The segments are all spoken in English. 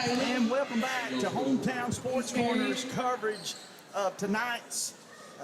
And welcome back to Hometown Sports Corner's coverage of tonight's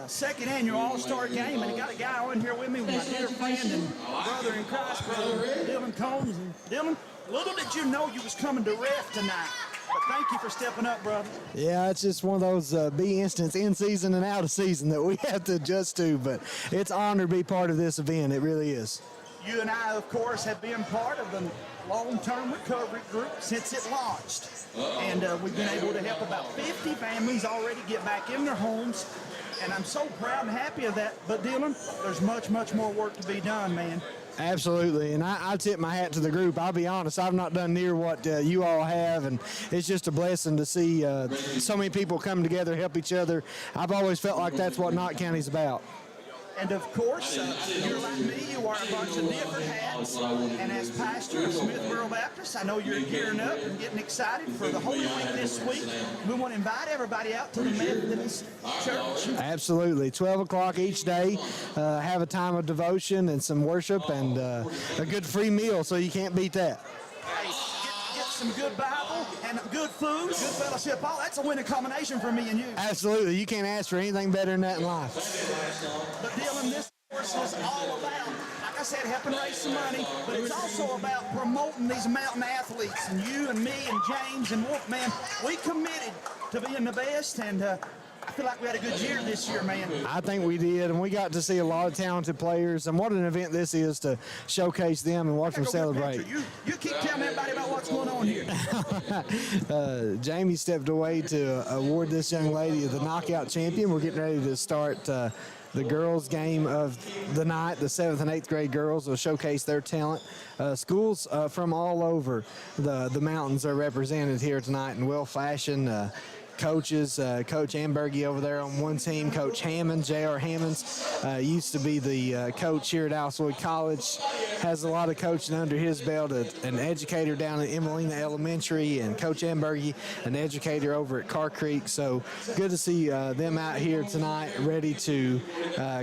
second annual All-Star Game. And I got a guy on here with me, my dear friend and brother in Christ, brother Dylan Combs. And Dylan, little did you know you was coming to ref tonight. But thank you for stepping up, brother. Yeah, it's just one of those B instance, in season and out of season, that we have to adjust to. But it's an honor to be part of this event. It really is. You and I, of course, have been part of the long-term recovery group since it launched. And we've been able to help about 50 families already get back in their homes. And I'm so proud and happy of that. But, Dylan, there's much, much more work to be done, man. Absolutely, and I tip my hat to the group. I'll be honest, I've not done near what you all have, and it's just a blessing to see so many people come together, help each other. I've always felt like that's what Knott County's about. And of course, you're like me, you wear a bunch of different hats. And as pastor of Smithboro Baptist, I know you're gearing up and getting excited for the Holy Week this week. We want to invite everybody out to the Methodist Church. Absolutely. 12 o'clock each day. Have a time of devotion and some worship and a good free meal, so you can't beat that. Hey, get some good Bible and good food, good fellowship. Oh, that's a winning combination for me and you. Absolutely. You can't ask for anything better than that in life. But Dylan, this course is all about, like I said, helping raise some money, but it's also about promoting these mountain athletes. And you and me and James and Wolfman, we committed to being the best, and I feel like we had a good year this year, man. I think we did, and we got to see a lot of talented players, and what an event this is to showcase them and watch them celebrate. You keep telling everybody about what's going on here. Jamie stepped away to award this young lady the knockout champion. We're getting ready to start the girls' game of the night. The 7th and 8th grade girls will showcase their talent. Schools from all over the mountains are represented here tonight in well fashion. Coaches, Coach Ambergy over there on one team, Coach Hammond, J.R. Hammonds, used to be the coach here at Lloyd College, has a lot of coaching under his belt, an educator down at Emelina Elementary, and Coach Ambergy, an educator over at Car Creek. So good to see them out here tonight ready to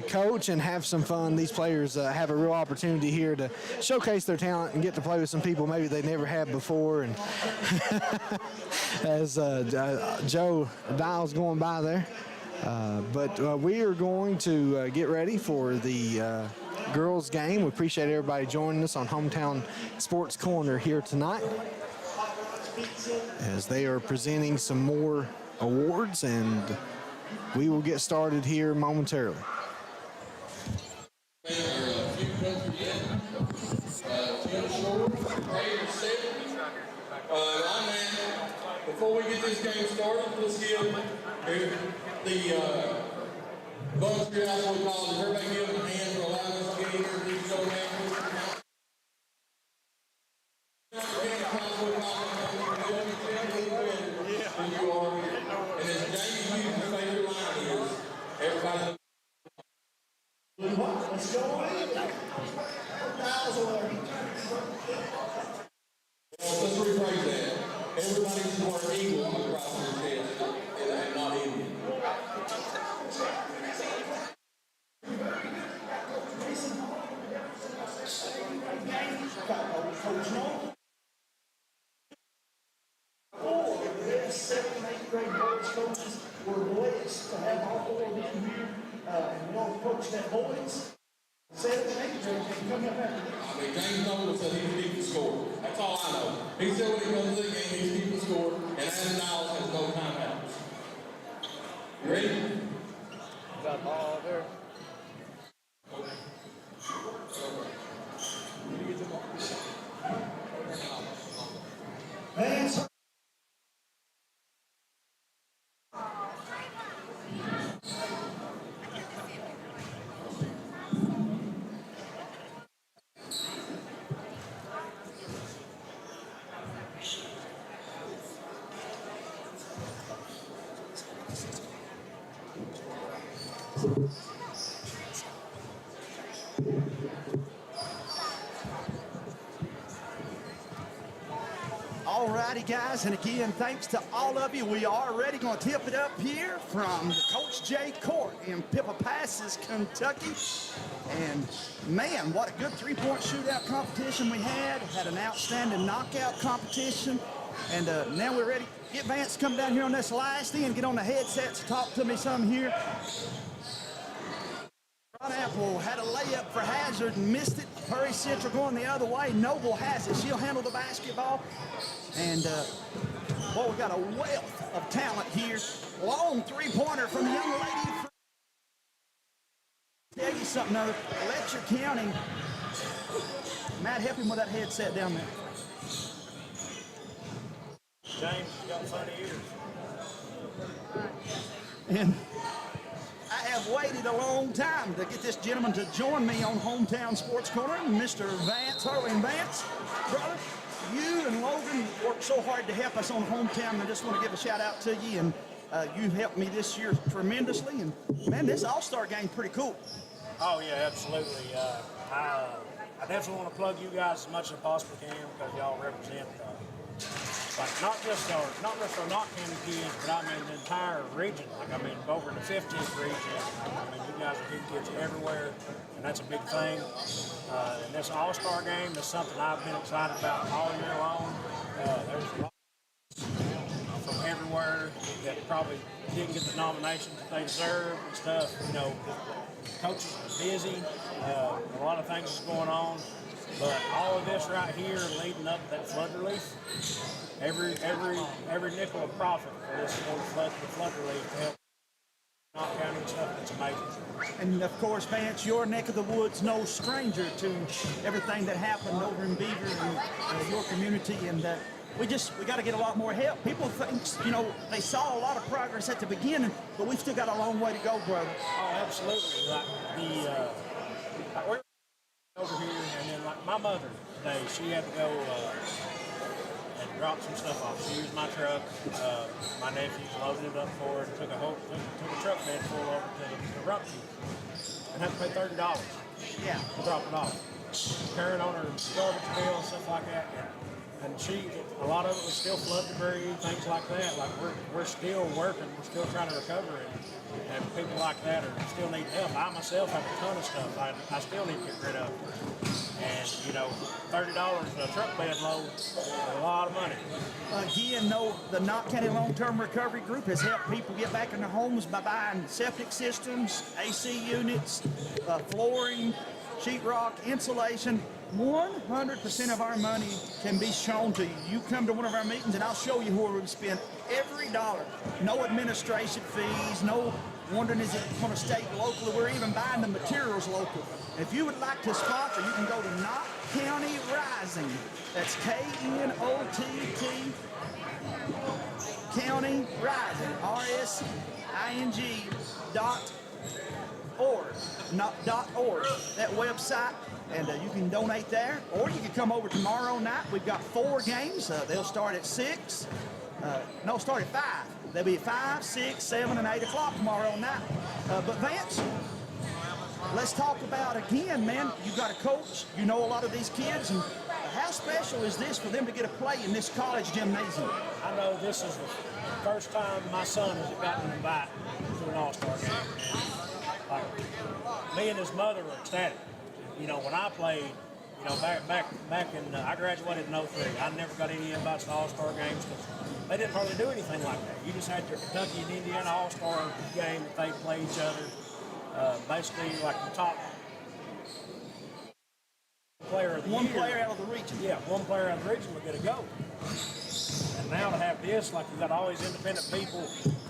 coach and have some fun. These players have a real opportunity here to showcase their talent and get to play with some people maybe they never had before. And as Joe Dial's going by there. But we are going to get ready for the girls' game. We appreciate everybody joining us on Hometown Sports Corner here tonight as they are presenting some more awards, and we will get started here momentarily. Before we get this game started, let's give the Bone Street Asbury College, everybody give them a hand for allowing us to get here. These young athletes. And you are, and as Jamie Hughes' favorite line is, everybody. Let's go away. Let's rephrase that. Everybody's born equal across their chest and not Indian. The 7th and 8th grade boys coaches were blessed to have all 4 of them here. And we all coached that boys. 7th and 8th grade can come up after this. I mean, James Nolan said he would keep the score. That's all I know. He said when he comes to the game, he's keeping the score, and Adam Niles has no timeouts. You ready? Got the ball there. Hands. Alrighty, guys, and again, thanks to all of you. We are already going to tip it up here from the Coach J Court in Pippa Passes, Kentucky. And man, what a good three-point shootout competition we had. Had an outstanding knockout competition. And now we're ready. Get Vance to come down here on this last end, get on the headsets, talk to me some here. Front Apple had a layup for Hazard and missed it. Prairie Central going the other way. Noble has it. She'll handle the basketball. And, boy, we got a wealth of talent here. Long three-pointer from the young lady. Tell you something, though. Letcher County. Matt, help him with that headset down there. James, you got funny ears. And I have waited a long time to get this gentleman to join me on Hometown Sports Corner, Mr. Vance, Harlan Vance. Brother, you and Logan worked so hard to help us on Hometown, and I just want to give a shout out to you. And you've helped me this year tremendously. And, man, this All-Star game's pretty cool. Oh, yeah, absolutely. I definitely want to plug you guys as much as I possibly can because y'all represent, like, not just our Knott County kids, but I mean the entire region. Like, I mean, over in the 15th region, I mean, you guys are good kids everywhere, and that's a big thing. And this All-Star game is something I've been excited about all year long. There's a lot from everywhere that probably didn't get the nominations that they deserve and stuff. You know, coaches are busy. A lot of things is going on. But all of this right here leading up to that flood relief, every nickel of profit for this flood relief to help Knott County and stuff, it's amazing. And of course, Vance, your neck of the woods, no stranger to everything that happened over in Beaver and your community. And we got to get a lot more help. People think, you know, they saw a lot of progress at the beginning, but we've still got a long way to go, brother. Oh, absolutely. Like we're over here, and then like my mother today, she had to go and drop some stuff off. She used my truck. My nephews loaded it up for her and took a truck bed full over to Rumpke and had to pay $30 to drop it off. Carrying on her garbage bill and stuff like that. And a lot of it was still flood debris, things like that. Like we're still working, we're still trying to recover it. And people like that still need help. I myself have a ton of stuff I still need to get rid of. And, you know, $30 for a truck bed load is a lot of money. Again, the Knott County Long-Term Recovery Group has helped people get back in their homes by buying septic systems, AC units, flooring, sheetrock, insulation. 100% of our money can be shown to you. You come to one of our meetings and I'll show you where we spend every dollar. No administration fees, no wondering is it going to stay locally. We're even buying the materials local. If you would like to sponsor, you can go to Knott County Rising. That's K-N-O-T-T County Rising, RSING.org, .org, that website. And you can donate there, or you can come over tomorrow night. We've got 4 games. They'll start at 6. Start at 5. They'll be at 5, 6, 7, and 8 o'clock tomorrow night. But Vance, let's talk about, again, man, you got a coach. You know a lot of these kids. And how special is this for them to get a play in this college gymnasium? I know this is the first time my son has gotten an invite to an All-Star game. Like, me and his mother were ecstatic. You know, when I played, you know, back in, I graduated in 03. I never got any invites to All-Star games because they didn't hardly do anything like that. You just had your Kentucky and Indiana All-Star game that they play each other. Basically, like the top player of the One year. player out of the region. Yeah, one player out of the region would get a go. And now to have this, like you got all these independent people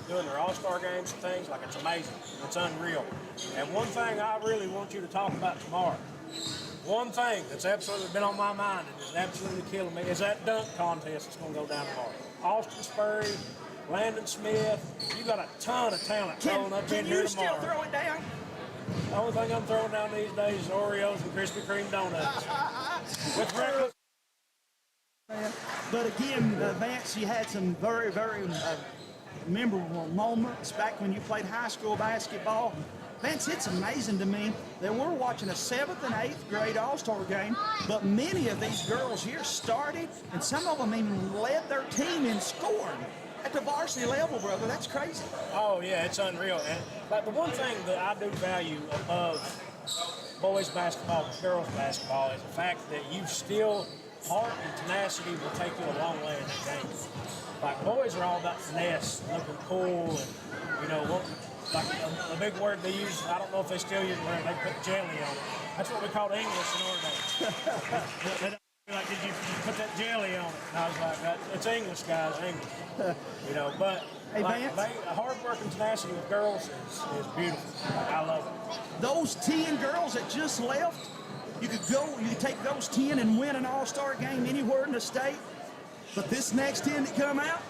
doing their All-Star games and things, like it's amazing. It's unreal. And one thing I really want you to talk about tomorrow, one thing that's absolutely been on my mind and is absolutely killing me is that dunk contest that's going to go down tomorrow. Austin Spurry, Landon Smith, you got a ton of talent throwing up in here tomorrow. Can you still throw it down? The only thing I'm throwing down these days is Oreos and Krispy Kreme donuts. With breakfast. But again, Vance, you had some very, very memorable moments back when you played high school basketball. Vance, it's amazing to me that we're watching a 7th and 8th grade All-Star game, but many of these girls here started, and some of them even led their team in scoring at the varsity level, brother. That's crazy. Oh, yeah, it's unreal. And like the one thing that I do value above boys basketball and girls basketball is the fact that you still heart and tenacity will take you a long way in that game. Like, boys are all about finesse, looking cool, and, you know, like the big word they use, I don't know if they still use it, where they put jelly on it. That's what we call English in our day. Like, did you put that jelly on it? And I was like, it's English, guys, English. You know, but Hey, like, Vance? hard work and tenacity with girls is beautiful. I love it. Those 10 girls that just left, you could take those 10 and win an all-star game anywhere in the state. But this next 10 that come out,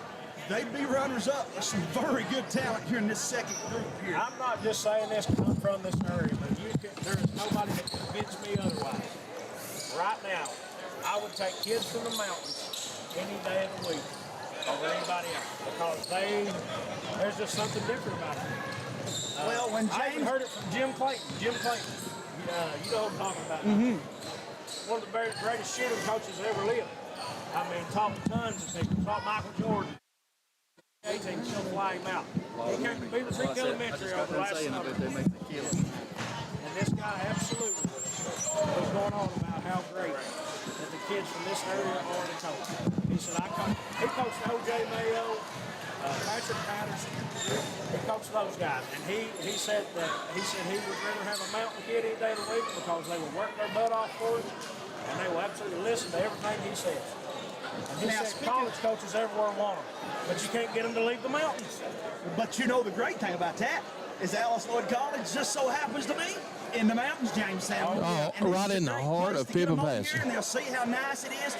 they'd be runners-up. There's some very good talent here in this second group here. I'm not just saying this because I'm from this area, but there is nobody that can convince me otherwise. Right now, I would take kids from the mountains any day of the week over anybody else because there's just something different about it. Well, when I even James... heard it from Jim Clayton. Jim Clayton, you know what I'm talking about. One of the greatest shooting coaches that ever lived. I mean, taught tons of people. Taught Michael Jordan. 18 still fly him out. He came to Beaver Creek Elementary over the last summer. And this guy absolutely was going on about how great that the kids from this area are to coach. He said, he coached O.J. Mayo, Patrick Patterson. He coached those guys. And he said he would rather have a mountain kid any day of the week because they will work their butt off for him and they will absolutely listen to everything he says. And he Now, said college coaches everywhere want them, but you can't get them to leave the mountains. But you know the great thing about that is Lloyd College just so happens to be in the mountains, Jamestown. Oh, And right it's a in the great heart place of to get them Pippa over Passion. here, and they'll see how nice it is.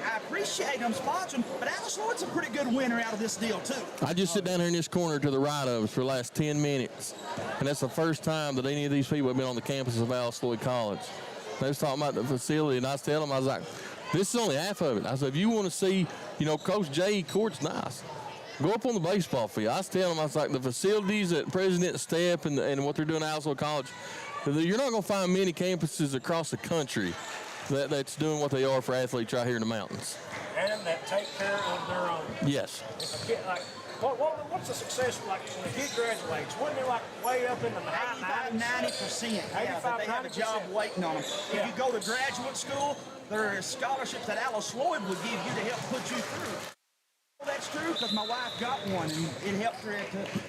I appreciate them sponsoring, but Lloyd's a pretty good winner out of this deal, too. I just sit down here in this corner to the right of us for the last 10 minutes, and that's the first time that any of these people have been on the campus of Lloyd College. They was talking about the facility, and I was telling them, I was like, this is only half of it. I said, if you want to see, Coach J. Court's nice. Go up on the baseball field. I was telling them, I was like, the facilities at President Step and what they're doing at Asbury College, you're not going to find many campuses across the country that's doing what they are for athletes right here in the mountains. And that take care of their own. Yes. If a kid, like, what's the success like when a kid graduates? Wouldn't they like way up in the high 85-90%. Yeah, that they have a 85-90%. job waiting on them. Yeah. If you go to graduate school, there are scholarships that Lloyd would give you to help put you through. That's true because my wife got one, and it helped her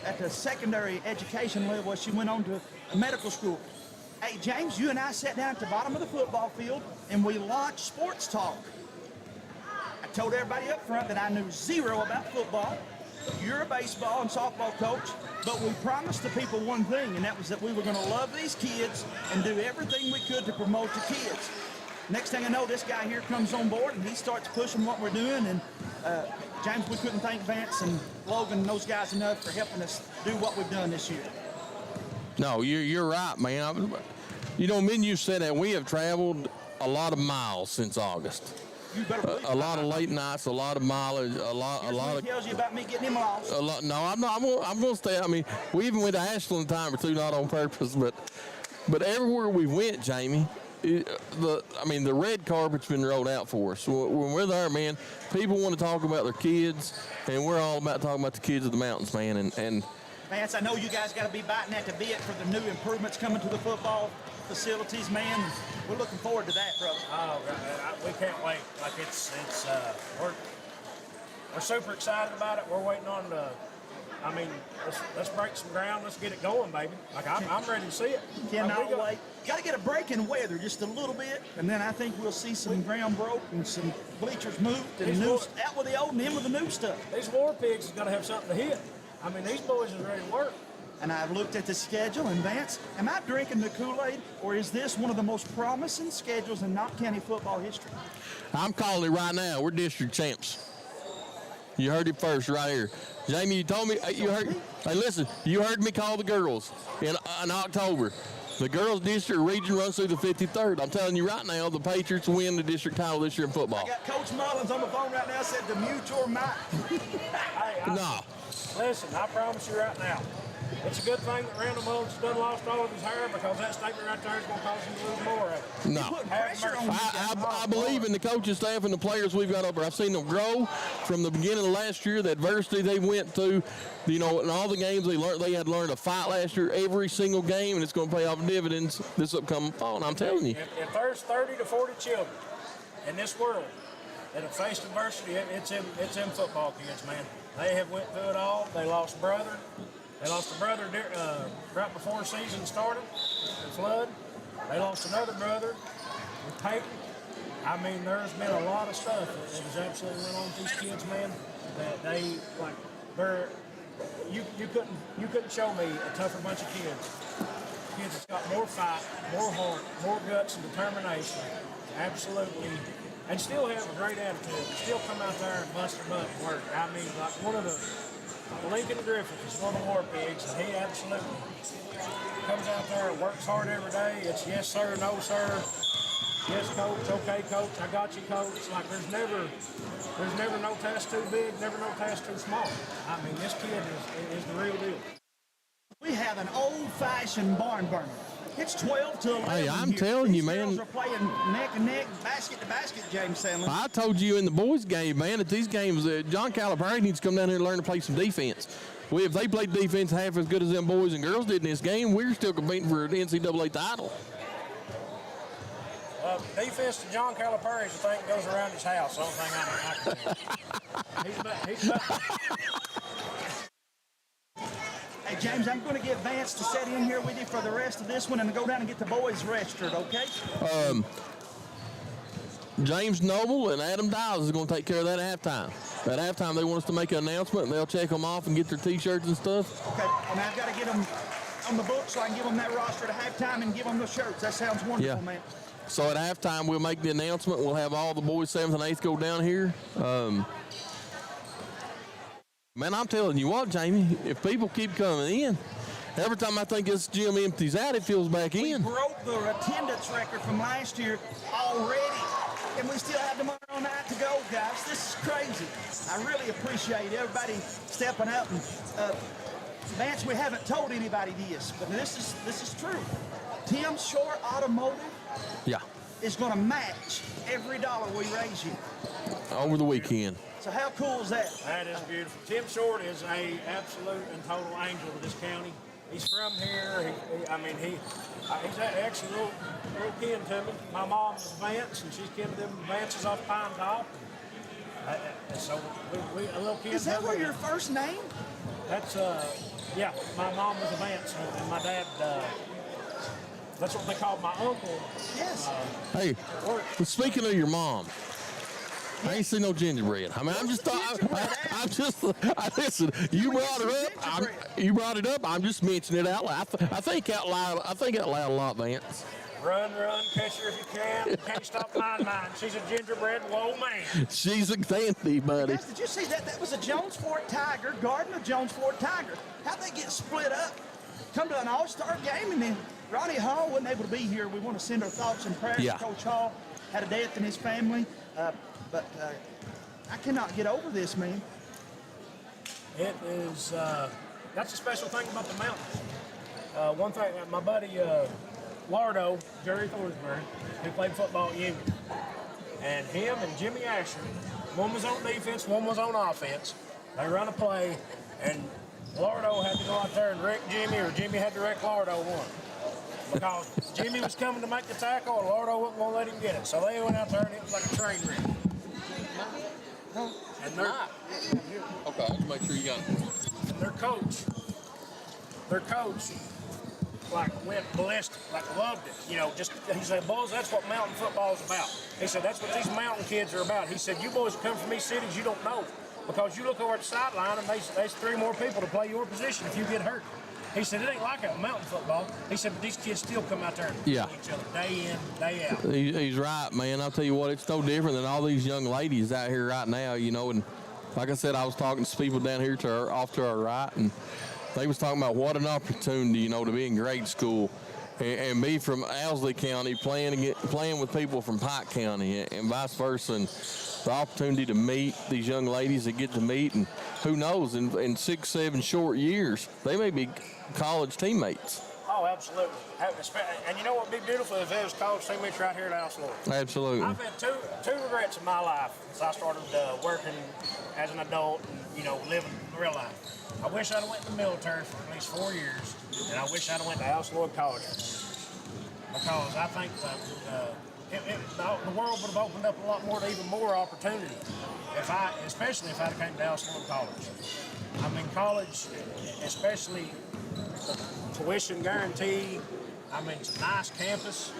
at the secondary education level as she went on to medical school. Hey, James, you and I sat down at the bottom of the football field, and we launched Sports Talk. I told everybody up front that I knew zero about football. You're a baseball and softball coach, but we promised the people one thing, and that was that we were going to love these kids and do everything we could to promote the kids. Next thing I know, this guy here comes on board, and he starts pushing what we're doing, and James, we couldn't thank Vance and Logan and those guys enough for helping us do what we've done this year. No, you're right, man. Me and you said that we have traveled a lot of miles since August. You better believe A lot of late nights, a lot of mileage, a lot of. tells you about me getting him lost. No, I'm not. I'm going to stay. I mean, we even went to Ashland a time or two, not on purpose, but everywhere we went, Jamie, the red carpet's been rolled out for us. When we're there, man, people want to talk about their kids, and we're all about talking about the kids of the mountains, man. And Vance, I know you guys got to be biting at the bit for the new improvements coming to the football facilities, man. We're looking forward to that, brother. Oh, we can't wait. Like we're super excited about it. We're waiting on let's break some ground. Let's get it going, baby. Like I'm ready to see it. Cannot wait. Got to get a break in weather just a little bit, and then I think we'll see some ground broke and some bleachers moved and out with the old and in with the new stuff. These war pigs is going to have something to hit. I mean, these boys is ready to work. And I've looked at the schedule, and Vance, am I drinking the Kool-Aid, or is this one of the most promising schedules in Knott County football history? I'm calling it right now. We're district champs. You heard it first right here. Jamie, you told me, hey, listen, you heard me call the girls in October. The girls' district region runs through the 53rd. I'm telling you right now, the Patriots win the district title this year in football. I got Coach Mullins on the phone right now, said the mutual might. No. Listen, I promise you right now, it's a good thing that Randall Mullins done lost all of his hair because that statement right there is going to cause him to lose more of it. No. Putting pressure on you guys. I believe in the coaching staff and the players we've got up there. I've seen them grow from the beginning of last year, the adversity they went through, in all the games they had learned to fight last year, every single game, and it's going to pay off dividends this upcoming fall, and I'm telling you. If there's 30 to 40 children in this world that have faced adversity, it's them football kids, man. They have went through it all. They lost a brother. They lost a brother right before the season started, the flood. They lost another brother with Peyton. I mean, there's been a lot of stuff that has absolutely went on with these kids, man. That you couldn't show me a tougher bunch of kids. Kids that's got more fight, more heart, more guts and determination. Absolutely. And still have a great attitude. Still come out there and bust their butt and work. I mean, like one of the Lincoln Griffith is one of the war pigs, and he absolutely comes out there and works hard every day. It's yes sir, no sir, yes coach, okay coach, I got you coach. Like there's never no task too big, never no task too small. I mean, this kid is the real deal. We have an old-fashioned barn burner. It's 12 to 11. Hey, I'm here. telling you, These man. girls are playing neck and neck, basket to basket, James Sandlin. I told you in the boys' game, man, at these games, John Calipari needs to come down here and learn to play some defense. If they played defense half as good as them boys and girls did in this game, we're still competing for the NCAA title. Defense to John Calipari is the thing that goes around his house. The only thing I can he's about. Hey, James, I'm going to get Vance to sit in here with you for the rest of this one and go down and get the boys registered, okay? James Noble and Adam Dials is going to take care of that at halftime. At halftime, they want us to make an announcement, and they'll check them off and get their T-shirts and stuff. Okay, and I've got to get them on the book so I can give them that roster at halftime and give them the shirts. That sounds wonderful, man. So at halftime, we'll make the announcement. We'll have all the boys 7th and 8th go down here. Man, I'm telling you what, Jamie, if people keep coming in, every time I think this gym empties out, it fills back in. We broke the attendance record from last year already, and we still have tomorrow night to go, guys. This is crazy. I really appreciate everybody stepping up. And Vance, we haven't told anybody this, but this is true. Tim Short Automotive is going to match every dollar we raise you over the weekend. So how cool is that? That is beautiful. Tim Short is a absolute and total angel of this county. He's from here. He's actually real kin to me. My mom's Vance, and she's kin to them Vances off Pine Top. So we a little kin. Is that where your first name? That's yeah. My mom was a Vance, and my dad. That's what they called my uncle. Yes. Hey, speaking of your mom, I ain't seen no gingerbread. I mean, listen, you brought it up. I'm just mentioning it out loud. I think out loud a lot, Vance. Run, catch her if you can. Can't stop mine. She's a gingerbread low man. She's a dandy, buddy. Guys, did you see that? That was a Jones Fort Tiger, Gardner Jones Fort Tiger. How'd they get split up? Come to an all-star game, and then Ronnie Hall wasn't able to be here. We want to send our thoughts and prayers to Coach Hall. Had a death in his family. But I cannot get over this, man. It is, that's a special thing about the mountains. One thing, my buddy Lardo, Jerry Thorsbury, who played football at Union, and him and Jimmy Asher, one was on defense, one was on offense. They run a play, and Lardo had to go out there and wreck Jimmy, or Jimmy had to wreck Lardo one. Because Jimmy was coming to make the tackle, and Lardo wasn't going to let him get it. So they went out there, and it was like a train wreck. And okay, let's make sure you got it. And their coach, like went ballistic, like loved it. You know, just he said, "Boys, that's what mountain football is about." He said, "That's what these mountain kids are about." He said, "You boys come from these cities, you don't know, because you look over at the sideline and there's 3 more people to play your position if you get hurt." He said, "It ain't like that mountain football." He said, "But these kids still come out there and play each other day in, day out." He's right, man. I'll tell you what, it's no different than all these young ladies out here right now, you know. And like I said, I was talking to people down here off to our right, and they was talking about what an opportunity, you know, to be in grade school and be from Owsley County playing with people from Pike County and vice versa. And the opportunity to meet these young ladies that get to meet, and who knows, in 6, 7 short years, they may be college teammates. Oh, absolutely. And you know what would be beautiful if there was college teammates right here at Asbury. Absolutely. I've had two regrets in my life since I started working as an adult and, you know, living real life. I wish I'd have went in the military for at least 4 years, and I wish I'd have went to Lloyd College. Because I think that the world would have opened up a lot more, even more opportunity. Especially if I'd came to Asbury College. I mean, college, especially the tuition guarantee. I mean, it's a nice campus.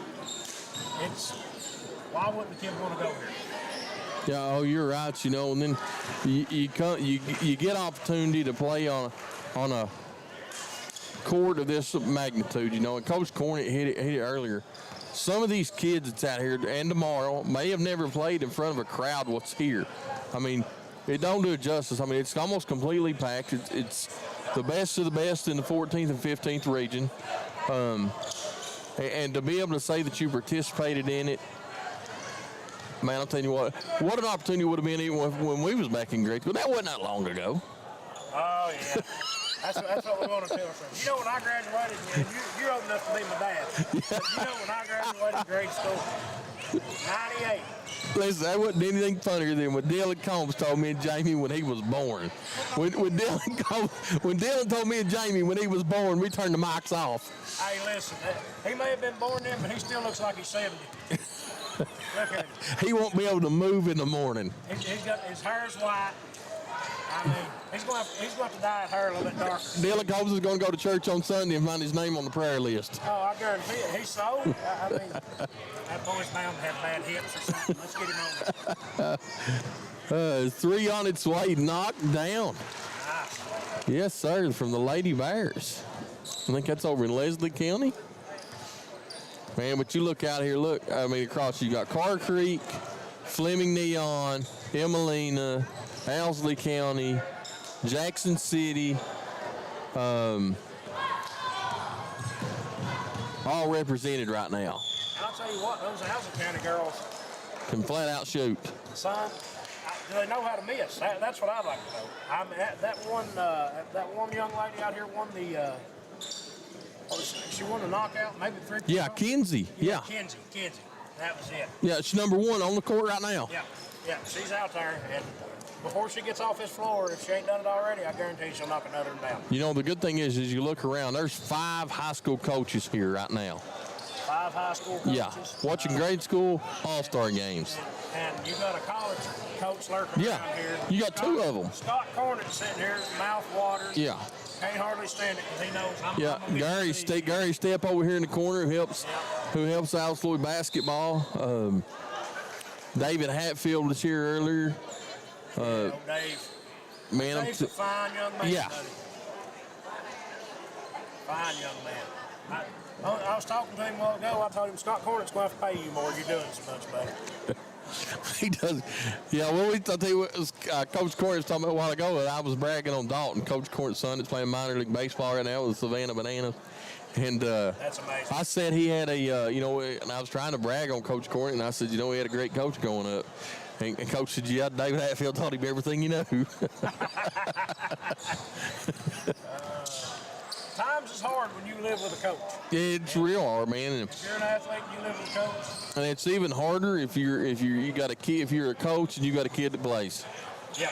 Why wouldn't the kid want to go here? Yeah, oh, you're right. You know, and then you get opportunity to play on a court of this magnitude. You know, and Coach Cornett hit it earlier. Some of these kids that's out here and tomorrow may have never played in front of a crowd what's here. I mean, it don't do it justice. I mean, it's almost completely packed. It's the best of the best in the 14th and 15th region. And to be able to say that you participated in it, man, I'm telling you what an opportunity would have been even when we was back in grade school. That wasn't that long ago. Oh, yeah. That's what we want to tell ourselves. You know, when I graduated, man, you're old enough to be my dad. But you know, when I graduated grade school, 98. Listen, that wasn't anything funnier than what Dylan Combs told me and Jamie when he was born. When Dylan told me and Jamie when he was born, we turned the mics off. Hey, listen, he may have been born then, but he still looks like he's 70. Look at him. He won't be able to move in the morning. He's got his hair's white. I mean, he's going to have to dye his hair a little bit darker. Dylan Combs is going to go to church on Sunday and find his name on the prayer list. Oh, I guarantee it. He's so. I mean, that boy's bound to have bad hips or something. Let's get him on there. 3 on its way, knocked down. Nice. Yes, sir, from the Lady Bears. I think that's over in Leslie County. Man, but you look out here, look, I mean, across, you got Carr Creek, Fleming Neon, Emelina, Owsley County, Jackson City, all represented right now. And I'll tell you what, those Owsley County girls can flat out shoot. Son, do they know how to miss? That's what I'd like to know. I mean, that one young lady out here won the. She won the knockout, maybe 3. Yeah, Kinsey. Yeah. Kinsey. That was it. Yeah, she's number 1 on the court right now. Yeah, she's out there, and before she gets off this floor, if she ain't done it already, I guarantee she'll knock another one down. You know, the good thing is you look around, there's 5 high school coaches here right now. 5 high school coaches. Yeah, watching grade school all-star games. And you got a college coach lurking around here. You got 2 of them. Scott Cornett sitting here, mouth waters. Yeah. Can't hardly stand it because he knows I'm Gary Step over here in the corner who helps out Lloyd Baskeyball. David Hatfield was here earlier. Dave. Man, Dave's a fine young man. Yeah. Buddy. Fine young man. I was talking to him a while ago. I told him Scott Cornett's going to have to pay you more. You're doing so much, buddy. He does. Yeah, well, I'll tell you what, Coach Cornett was talking about a while ago, and I was bragging on Dalton, Coach Cornett's son that's playing minor league baseball right now with the Savannah Bananas. And that's amazing. I said he had and I was trying to brag on Coach Cornett, and I said, he had a great coach going up. And Coach said, yeah, David Hatfield taught him everything you know. Times is hard when you live with a coach. It's real hard, man. If you're an athlete and you live with a coach. And it's even harder if you're a coach and you got a kid that plays. Yeah.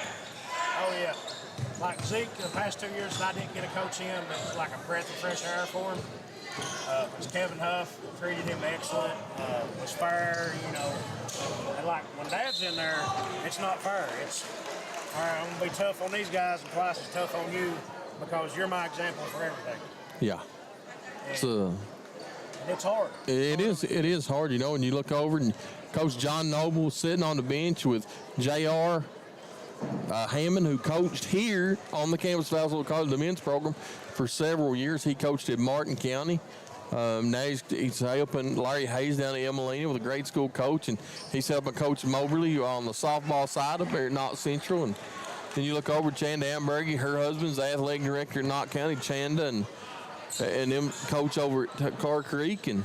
Oh yeah. Like Zeke, the past 2 years, I didn't get a coach in. It was like a breath of fresh air for him. It was Kevin Huff, treated him excellent. Was fair, And like when Dad's in there, it's not fair. It's all right. I'm gonna be tough on these guys and twice as tough on you because you're my example for everything. Yeah. And it's hard. It is hard, and you look over and Coach John Noble sitting on the bench with J.R. Hammond, who coached here on the campus of Asbury College, the men's program, for several years. He coached in Martin County. Now he's helping Larry Hayes down at Emelina with a grade school coach, and he's helping Coach Moberly on the softball side up there at Knott Central. And then you look over Chanda Ambergy, her husband's the athletic director in Knott County, Chanda, and them coach over at Carr Creek, and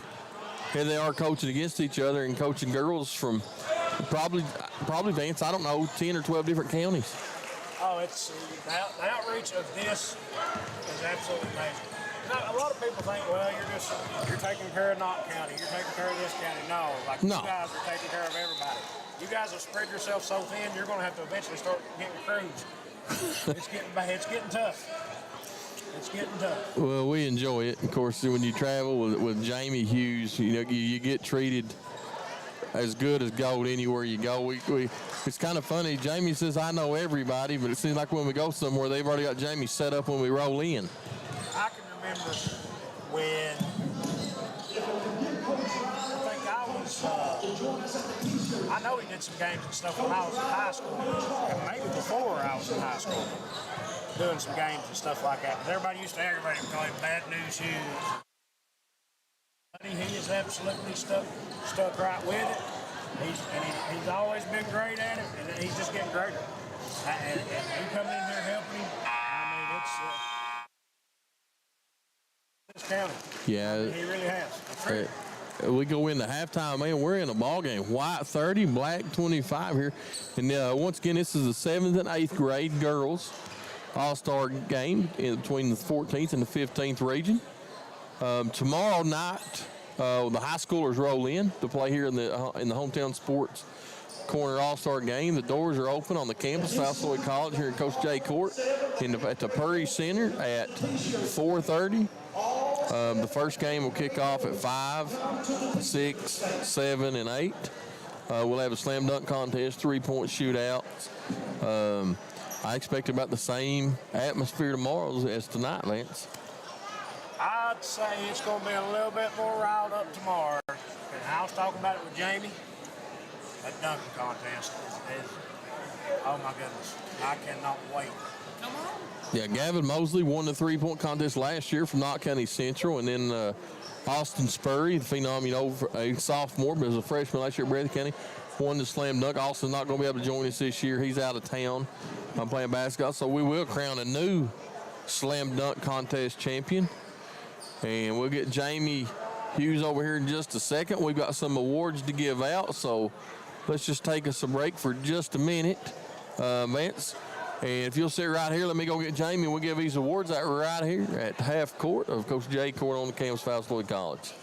here they are coaching against each other and coaching girls from probably Vance, I don't know, 10 or 12 different counties. Oh, it's the outreach of this is absolutely amazing. A lot of people think, well, you're taking care of Knott County, you're taking care of this county. No, you guys are taking care of everybody. You guys have spread yourself so thin, you're going to have to eventually start getting crews. It's getting tough. It's getting tough. Well, we enjoy it. Of course, when you travel with Jamie Hughes, you get treated as good as gold anywhere you go. It's kind of funny. Jamie says, I know everybody, but it seems like when we go somewhere, they've already got Jamie set up when we roll in. I can remember when I know he did some games and stuff when I was in high school, and maybe before I was in high school, doing some games and stuff like that. But everybody used to aggravate him, call him Bad News Hughes. He has absolutely stuck right with it. He's always been great at it, and he's just getting greater. And you coming in here helping him, I mean, it's county. Yeah. He really has. It's true. We go into halftime, man. We're in a ball game. White 30, black 25 here. And once again, this is the 7th and 8th grade girls all-star game between the 14th and the 15th region. Tomorrow night, the high schoolers roll in to play here in the hometown sports corner all-star game. The doors are open on the campus of South Lloyd College here in Coach J Court at the Purry Center at 4:30. The first game will kick off at 5, 6, 7, and 8. We'll have a slam dunk contest, 3-point shootouts. I expect about the same atmosphere tomorrow as tonight, Lance. I'd say it's going to be a little bit more riled up tomorrow. And I was talking about it with Jamie. That dunking contest is oh my goodness, I cannot wait. Come on. Yeah, Gavin Mosley won the 3-point contest last year from Knott County Central, and then Austin Spurry, the phenom, a sophomore, but as a freshman last year at Breathitt County, won the slam dunk. Austin's not going to be able to join us this year. He's out of town. I'm playing basketball, so we will crown a new slam dunk contest champion. And we'll get Jamie Hughes over here in just a second. We've got some awards to give out, so let's just take us a break for just a minute, Vance. And if you'll sit right here, let me go get Jamie, and we'll give these awards out right here at half court of Coach J Court on the campus of South Lloyd College.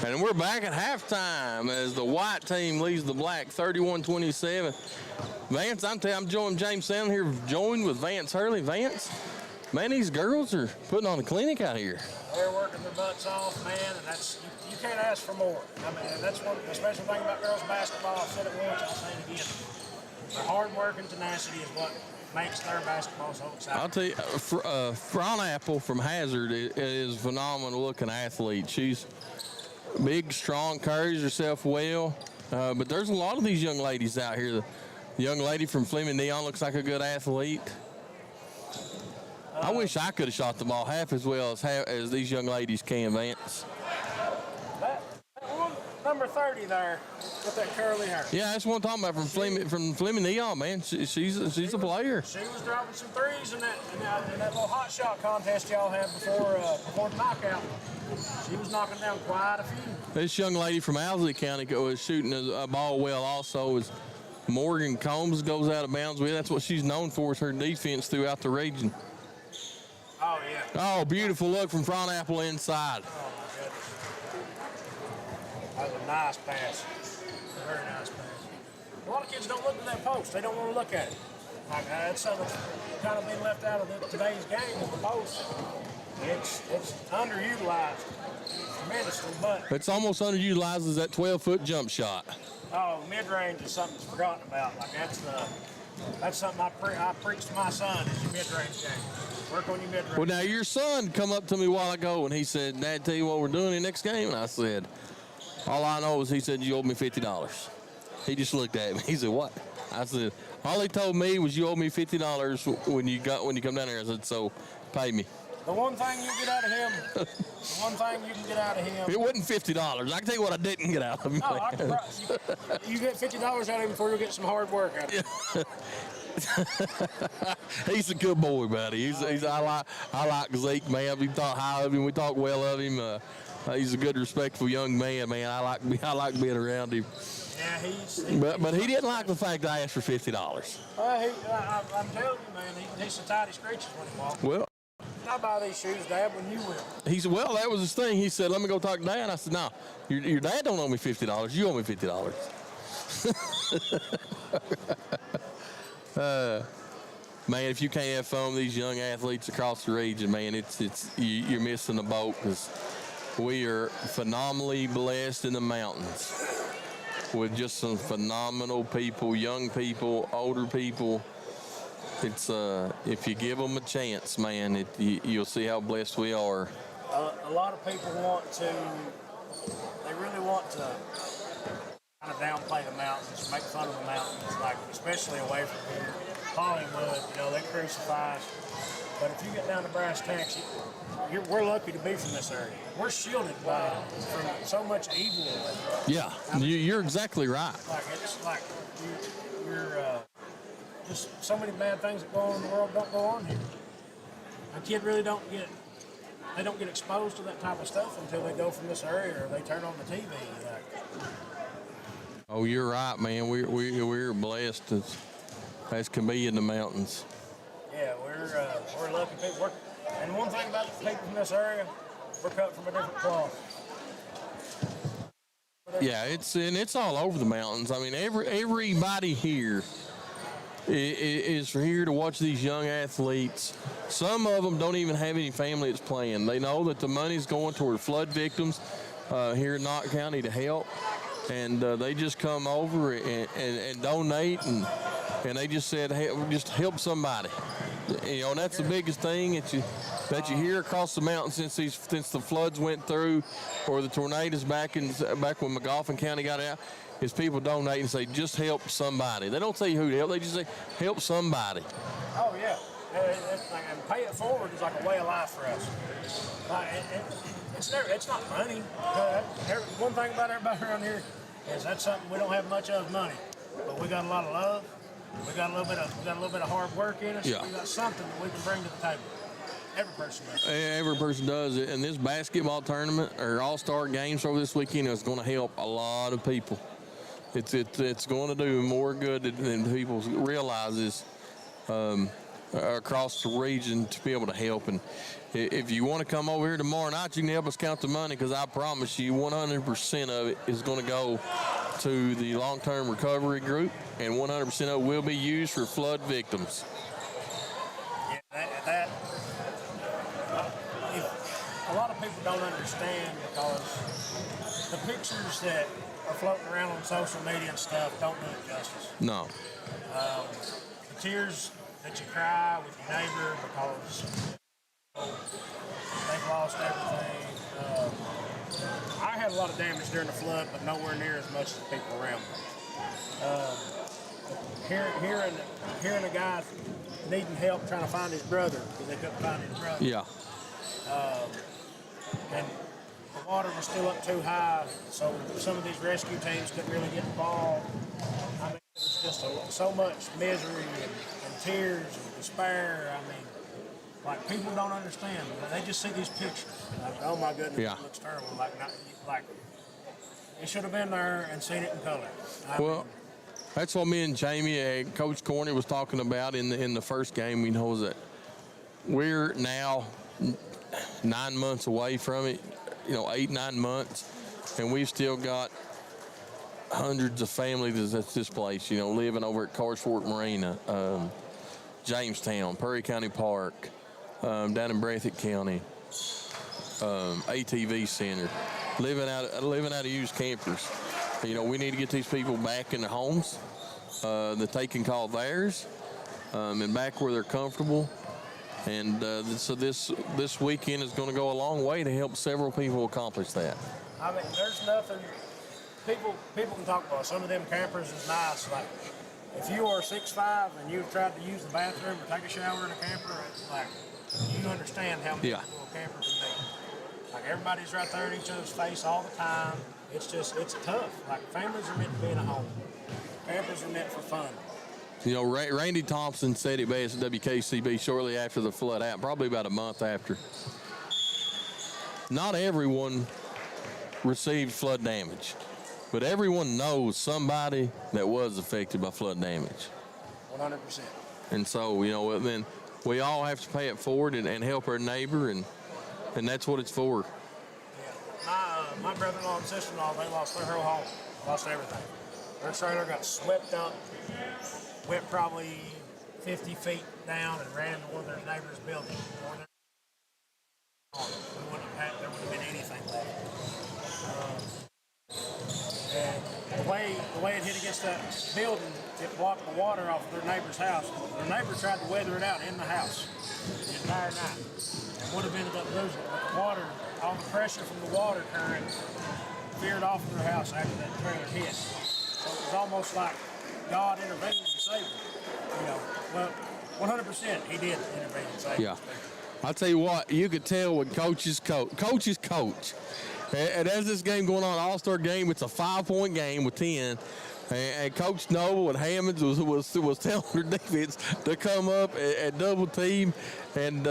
And we're back at halftime as the white team leads the black 31-27. Vance, I'm joined James Sandlin here, joined with Vance Hurley. Vance, man, these girls are putting on a clinic out here. They're working their butts off, man, and that's you can't ask for more. I mean, that's one the special thing about girls basketball. I've said it once, I'll say it again. Their hard work and tenacity is what makes their basketball so exciting. I'll tell you, Fron Apple from Hazard is a phenomenal looking athlete. She's big, strong, carries herself well. But there's a lot of these young ladies out here. The young lady from Fleming Neon looks like a good athlete. I wish I could have shot the ball half as well as these young ladies can, Vance. That one, number 30 there with that curly hair. Yeah, that's what I'm talking about from Fleming Neon, man. She's a player. She was dropping some threes in that little hot shot contest y'all had before the knockout. She was knocking down quite a few. This young lady from Owsley County was shooting a ball well also. As Morgan Combs goes out of bounds with. That's what she's known for, is her defense throughout the region. Oh, yeah. Oh, beautiful look from Front Apple inside. Oh, my goodness. That was a nice pass. A very nice pass. A lot of kids don't look at that post. They don't want to look at it. Like, that's something that's kind of been left out of today's game is the post. It's underutilized tremendously, but... It's almost underutilized as that 12-foot jump shot. Oh, mid-range is something that's forgotten about. Like, that's something I preach to my son is your mid-range game. Work on your mid-range. Well, now, your son come up to me a while ago, and he said, Dad, tell you what we're doing in the next game? And I said, all I know is he said, you owe me $50. He just looked at me. He said, what? I said, all he told me was you owe me $50 when you come down here. I said, so pay me. The one thing you get out of him, It wasn't $50. I can tell you what I didn't get out of him. No, you get $50 out of him before you get some hard work out of him. He's a good boy, buddy. I like Zeke, man. We talk high of him. We talk well of him. He's a good, respectful young man, man. I like being around him. Yeah, But he didn't like the fact that I asked for $50. I'm telling you, man, he's so tight he screeches when he walks. Well, I buy these shoes, Dad, when you will. he said, well, that was his thing. He said, let me go talk to Dad. I said, no, your dad don't owe me $50. You owe me $50. Man, if you can't have fun with these young athletes across the region, man, you're missing the boat, because we are phenomenally blessed in the mountains with just some phenomenal people, young people, older people. It's if you give them a chance, man, you'll see how blessed we are. A lot of people really want to kind of downplay the mountains, make fun of the mountains, like especially away from here. Hollywood, they crucify us. But if you get down to brass tacks, we're lucky to be from this area. We're shielded from so much evil. Yeah, you're exactly right. Like it's like you're just so many bad things that go on in the world don't go on here. A kid really don't get exposed to that type of stuff until they go from this area or they turn on the TV. Oh, you're right, man. We're blessed as can be in the mountains. Yeah, we're lucky people. And one thing about the people from this area, we're cut from a different cloth. Yeah, it's all over the mountains. I mean, everybody here is here to watch these young athletes. Some of them don't even have any family that's playing. They know that the money's going toward flood victims here in Knott County to help, and they just come over and donate, and they just said, hey, just help somebody. And that's the biggest thing that you hear across the mountain since the floods went through, or the tornadoes back when McGoffin County got out. Is people donate and say, just help somebody. They don't say who to help, they just say, help somebody. Oh, yeah. And pay it forward is like a way of life for us. It's not money. One thing about everybody around here is that's something we don't have much of, money. But we got a lot of love. We got a little bit of hard work in us. Yeah. We got something that we can bring to the table. Every person does. Every person does. And this basketball tournament or all-star games over this weekend is going to help a lot of people. It's going to do more good than people realize. across the region to be able to help. And if you want to come over here tomorrow night, you can help us count the money, because I promise you 100% of it is going to go to the long-term recovery group, and 100% of it will be used for flood victims. Yeah, a lot of people don't understand, because the pictures that are floating around on social media and stuff don't do it justice. No. The tears that you cry with your neighbor because they've lost everything. I had a lot of damage during the flood, but nowhere near as much as the people around me. Hearing a guy needing help trying to find his brother because they couldn't find his brother. Yeah. And the water was still up too high, so some of these rescue teams couldn't really get involved. I mean, it was just so much misery and tears and despair. I mean, like, people don't understand. They just see these pictures. Like, oh my goodness, Yeah. It looks terrible. Like it should have been there and seen it in color. Well, that's what me and Jamie, Coach Corney, was talking about in the first game. We know that we're now 9 months away from it, 8, 9 months, and we've still got hundreds of families that's displaced, living over at Carrsford Marina, Jamestown, Perry County Park, down in Breathitt County, ATV Center, living out of used campers. We need to get these people back in their homes that they can call theirs, and back where they're comfortable. And so this weekend is going to go a long way to help several people accomplish that. I mean, there's nothing. People can talk about some of them campers is nice. Like, if you are 6'5" and you've tried to use the bathroom or take a shower in a camper, it's like, you understand how miserable a camper can be. Like, everybody's right there in each other's face all the time. It's tough. Like, families are meant to be in a home. Campers are meant for fun. Randy Thompson said it best at WKCB shortly after the flood happened, probably about a month after. Not everyone received flood damage, but everyone knows somebody that was affected by flood damage. 100%. And so, then we all have to pay it forward and help our neighbor, and that's what it's for. Yeah. My brother-in-law and sister-in-law, they lost their whole home, lost everything. Their trailer got swept up, went probably 50 feet down and ran into one of their neighbor's buildings. There would have been anything left. And the way it hit against that building, it blocked the water off of their neighbor's house. Their neighbor tried to weather it out in the house the entire night. And would have ended up losing it. But the water, all the pressure from the water current veered off of their house after that trailer hit. So it was almost like God intervened and saved them. Well, 100% he did intervene and save them. Yeah. I'll tell you what, you could tell when coaches coach. And as this game going on, All-Star game, it's a 5-point game with 10. And Coach Noble and Hammonds was telling their defense to come up and double team. And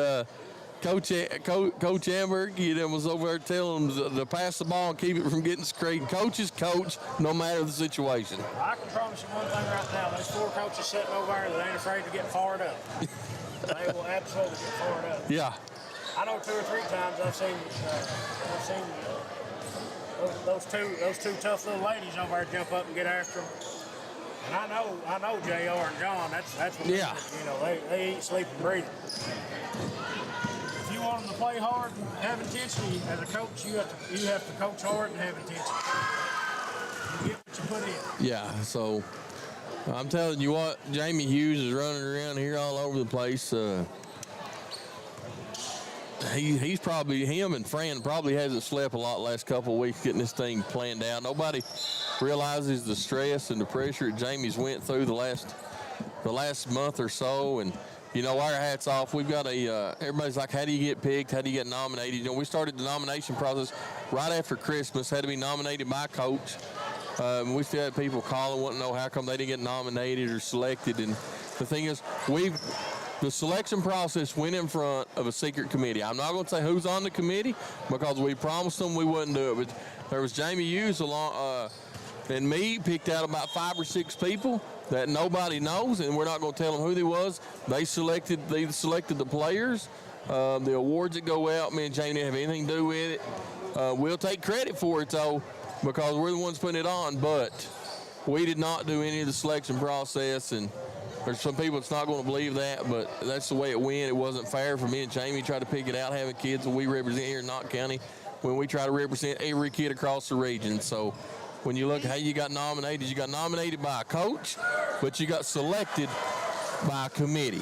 Coach Amberg, was over there telling them to pass the ball and keep it from getting screened. Coaches coach no matter the situation. I can promise you one thing right now. Those 4 coaches sitting over there that ain't afraid to get fired up. They will absolutely get fired up. Yeah. I know 2 or 3 times I've seen those two tough little ladies over there jump up and get after them. And I know JR and John. That's what they eat, sleep, and breathe. If you want them to play hard and have intensity, as a coach, you have to coach hard and have intensity. You get what you put in. Yeah. So I'm telling you what, Jamie Hughes is running around here all over the place. He's probably, him and Fran probably hasn't slept a lot the last couple of weeks getting this thing planned out. Nobody realizes the stress and the pressure that Jamie's went through the last month or so. And, our hats off. We've got everybody's like, how do you get picked? How do you get nominated? We started the nomination process right after Christmas, had to be nominated by a coach. We still had people calling, wanting to know how come they didn't get nominated or selected. And the thing is, the selection process went in front of a secret committee. I'm not going to say who's on the committee because we promised them we wouldn't do it. But there was Jamie Hughes and me picked out about 5 or 6 people that nobody knows, and we're not going to tell them who they was. They selected the players. The awards that go out, me and Jamie didn't have anything to do with it. We'll take credit for it, though, because we're the ones putting it on, but we did not do any of the selection process, and there's some people that's not going to believe that, but that's the way it went. It wasn't fair for me and Jamie to try to pick it out, having kids that we represent here in Knott County, when we try to represent every kid across the region. So when you look at how you got nominated by a coach, but you got selected by a committee.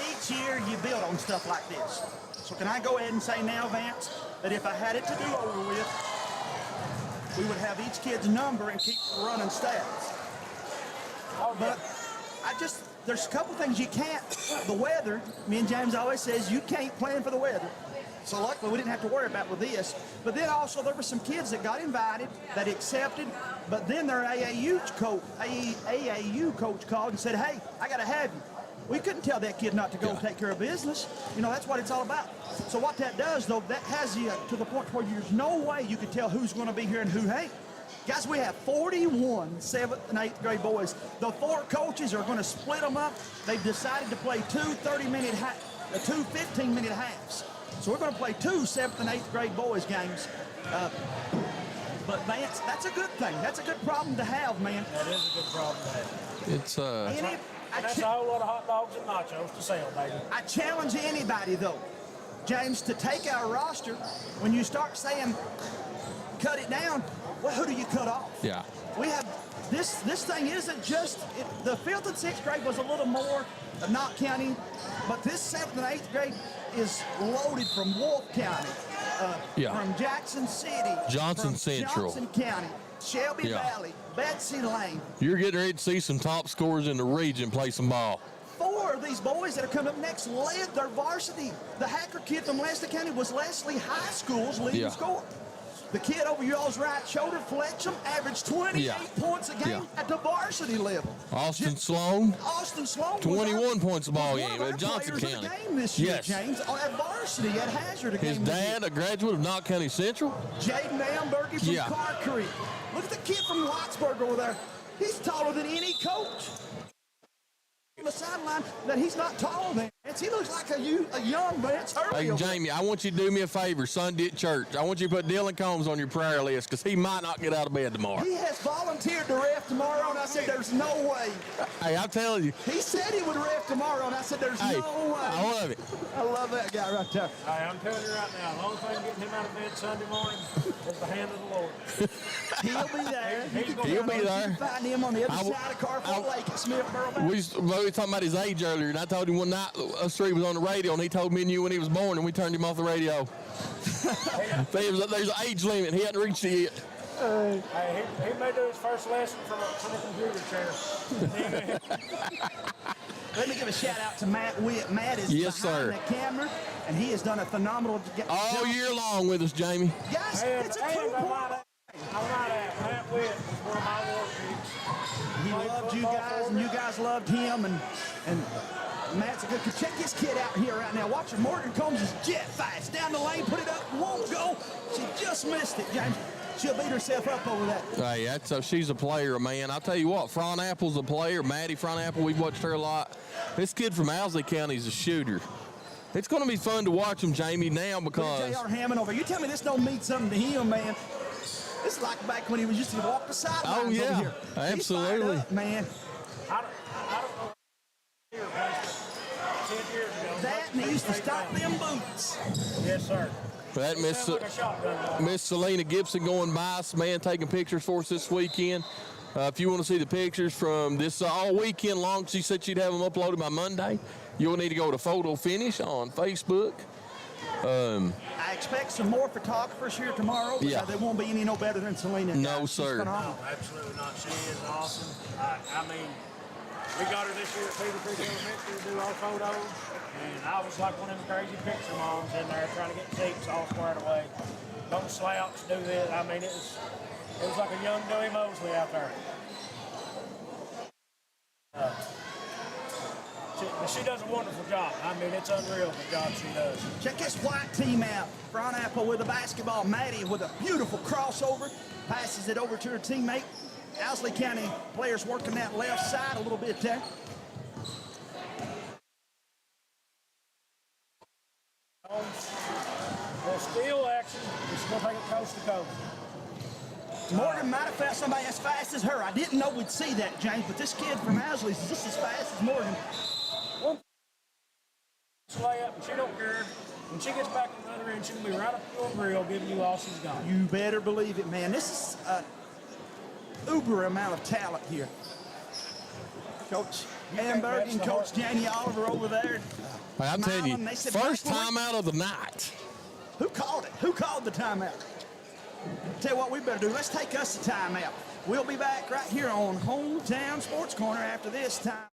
Each year you build on stuff like this. So can I go ahead and say now, Vance, that if I had it to do over with, we would have each kid's number and keep running stats. But there's a couple things you can't. The weather, me and James always says, you can't plan for the weather. So luckily we didn't have to worry about with this. But then also there were some kids that got invited, that accepted, but then their AAU coach called and said, hey, I got to have you. We couldn't tell that kid not to go take care of business. You know, that's what it's all about. So what that does, though, that has you to the point where there's no way you could tell who's going to be here and who ain't. Guys, we have 41 7th and 8th grade boys. The 4 coaches are going to split them up. They've decided to play 2 15-minute halves. So we're going to play 2 7th and 8th grade boys games. But Vance, that's a good thing. That's a good problem to have, man. That is a good problem to have. It's That's a whole lot of hot dogs and nachos to sell, baby. I challenge anybody, though, James, to take our roster. When you start saying, cut it down, well, who do you cut off? Yeah. We have, this thing isn't just, the 5th and 6th grade was a little more of Knott County, but this 7th and 8th grade is loaded from Wolfe County, from Jackson City, Johnson from Central, Johnson County, Shelby Valley, Betsy Lane. You're getting ready to see some top scorers in the region play some ball. 4 of these boys that are coming up next led their varsity. The Hacker kid from Leslie County was Leslie High School's leading scorer. The kid over y'all's right shoulder, Fletcham, averaged 28 points a game at the varsity level. Austin Sloan, 21 points a ball game at Johnson County. Game this year, James, at varsity at Hazard. His dad, a graduate of Knott County Central. Jaden Amberger from Car Creek. Look at the kid from Wattsburg over there. He's taller than any coach. On the sideline that he's not taller than. He looks like a young Vance Hurley. Hey, Jamie, I want you to do me a favor Sunday at church. I want you to put Dylan Combs on your prayer list because he might not get out of bed tomorrow. He has volunteered to ref tomorrow, and I said, there's no way. Hey, I'm telling you. He said he would ref tomorrow, and I said, there's no way. I love it. I love that guy right there. Hey, I'm telling you right now, the only thing getting him out of bed Sunday morning is the hand of the Lord. He'll be there. He'll be there. You can find him on the other side of Carford Lake at Smithboro. We were talking about his age earlier, and I told him one night us 3 was on the radio, and he told me and you when he was born, and we turned him off the radio. There's an age limit. He hadn't reached it yet. Hey, he may do his first lesson from a computer chair. Let me give a shout out to Matt Witt. Matt is behind the camera, and he has done a phenomenal job. All year long with us, Jamie. Guys, it's a cool point. I might add, Matt Witt is one of my war picks. He loved you guys, and you guys loved him, and Matt's a good kid. Check this kid out here right now. Watch her. Morgan Combs is jet fast. Down the lane, put it up, won't go. She just missed it, James. She'll beat herself up over that. Hey, she's a player, man. I'll tell you what, Fronapple's a player. Maddie Fronapple, we've watched her a lot. This kid from Owsley County is a shooter. It's going to be fun to watch him, Jamie, now because... J.R. Hammond over. You tell me this don't mean something to him, man. This is like back when he was used to walk the sidelines over here. Absolutely. He's up, man. I don't know. 10 years ago. That and he used to stop them boots. Yes, sir. That Miss Selena Gibson going by us, man, taking pictures for us this weekend. If you want to see the pictures from this all weekend long, she said she'd have them uploaded by Monday. You'll need to go to Photo Finish on Facebook. I expect some more photographers here tomorrow. Yeah. There won't be any no better than Selena. No, She's sir. phenomenal. No, absolutely not. She is awesome. I mean, we got her this year at Peter Creek Elementary to do our photos, and I was like one of them crazy picture moms in there trying to get seats all squared away. Don't slouch, do this. I mean, it was like a young Dewey Mosley out there. She does a wonderful job. I mean, it's unreal the job she does. Check this white team out. Frontapple with the basketball. Maddie with a beautiful crossover. Passes it over to her teammate. Owsley County players working that left side a little bit there. Well, steal action. It's going to take it coast to coast. Morgan might have found somebody as fast as her. I didn't know we'd see that, James, but this kid from Owsley is just as fast as Morgan. Layup, and she don't care. When she gets back on the other end, she'll be right up your grill giving you all she's got. You better believe it, man. This is an uber amount of talent here. Coach Hamburg and Coach Janie Oliver over there. Hey, I'm telling you, smiling. They said, first "Black boy." timeout of the night. Who called it? Who called the timeout? Tell you what we better do. Let's take us a timeout. We'll be back right here on Hometown Sports Corner after this time.